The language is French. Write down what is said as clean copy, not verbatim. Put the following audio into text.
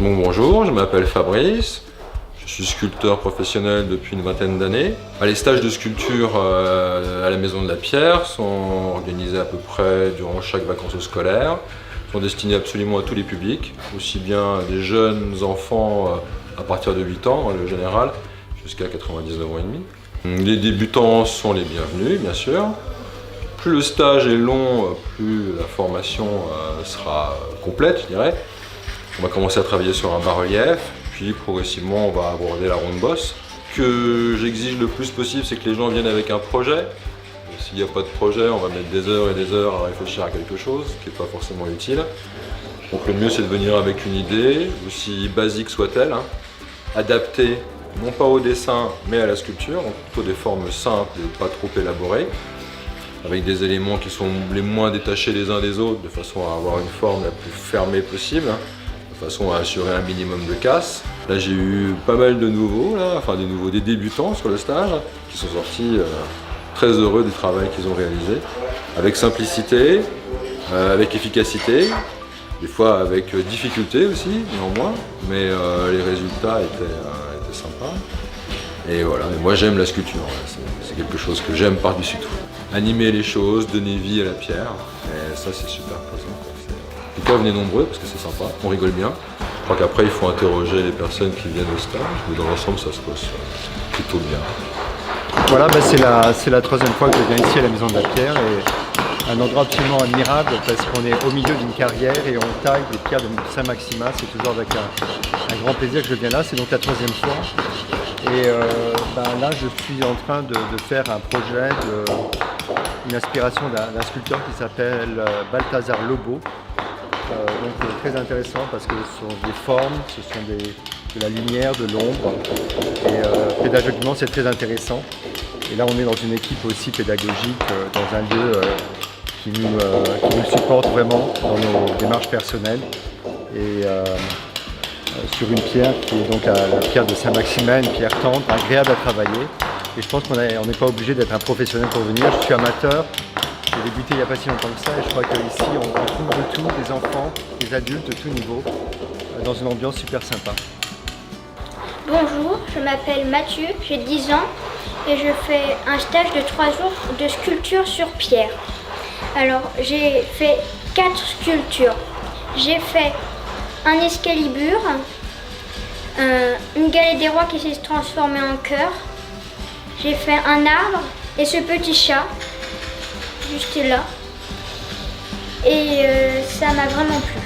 Bon, bonjour, je m'appelle Fabrice, je suis sculpteur professionnel depuis une vingtaine d'années. Les stages de sculpture à la Maison de la Pierre sont organisés à peu près durant chaque vacances scolaires, sont destinés absolument à tous les publics, aussi bien des jeunes enfants à partir de 8 ans en général, jusqu'à 99 ans et demi. Les débutants sont les bienvenus, bien sûr. Plus le stage est long, plus la formation sera complète, je dirais. On va commencer à travailler sur un bas-relief, puis progressivement on va aborder la ronde bosse. Ce que j'exige le plus possible, c'est que les gens viennent avec un projet. S'il n'y a pas de projet, on va mettre des heures et des heures à réfléchir à quelque chose, ce qui n'est pas forcément utile. Donc le mieux c'est de venir avec une idée, aussi basique soit-elle, adaptée non pas au dessin mais à la sculpture, donc plutôt des formes simples et pas trop élaborées, avec des éléments qui sont les moins détachés les uns des autres, de façon à avoir une forme la plus fermée possible, de façon à assurer un minimum de casse. Là j'ai eu pas mal de nouveaux, des débutants sur le stage, qui sont sortis très heureux du travail qu'ils ont réalisé, avec simplicité, avec efficacité, des fois avec difficulté aussi, néanmoins, mais les résultats étaient sympas. Et voilà, et moi j'aime la sculpture, c'est quelque chose que j'aime par-dessus tout. Animer les choses, donner vie à la pierre, et ça c'est super plaisant. En tout cas, venez nombreux parce que c'est sympa, on rigole bien. Je crois qu'après il faut interroger les personnes qui viennent au stage, mais dans l'ensemble ça se passe plutôt bien. Voilà, c'est la troisième fois que je viens ici à la Maison de la Pierre, et un endroit absolument admirable parce qu'on est au milieu d'une carrière et on taille des pierres de Saint-Maximin. C'est toujours avec un grand plaisir que je viens là, c'est donc la troisième fois. Et là je suis en train de faire un projet, une inspiration d'un sculpteur qui s'appelle Balthazar Lobo. Donc très intéressant parce que ce sont des formes, ce sont de la lumière, de l'ombre, et pédagogiquement c'est très intéressant. Et là on est dans une équipe aussi pédagogique, dans un lieu qui nous supporte vraiment dans nos démarches personnelles, et sur une pierre qui est donc la pierre de Saint-Maximin, une pierre tendre, agréable à travailler. Et je pense qu'on n'est pas obligé d'être un professionnel pour venir. Je suis amateur. J'ai débuté il n'y a pas si longtemps que ça, et je crois qu'ici on trouve de tout, des enfants, des adultes de tout niveau, dans une ambiance super sympa. Bonjour, je m'appelle Mathieu, j'ai 10 ans et je fais un stage de 3 jours de sculpture sur pierre. Alors j'ai fait 4 sculptures. J'ai fait un escalibur, une galette des rois qui s'est transformée en cœur. J'ai fait un arbre et ce petit chat. Juste là, et ça m'a vraiment plu.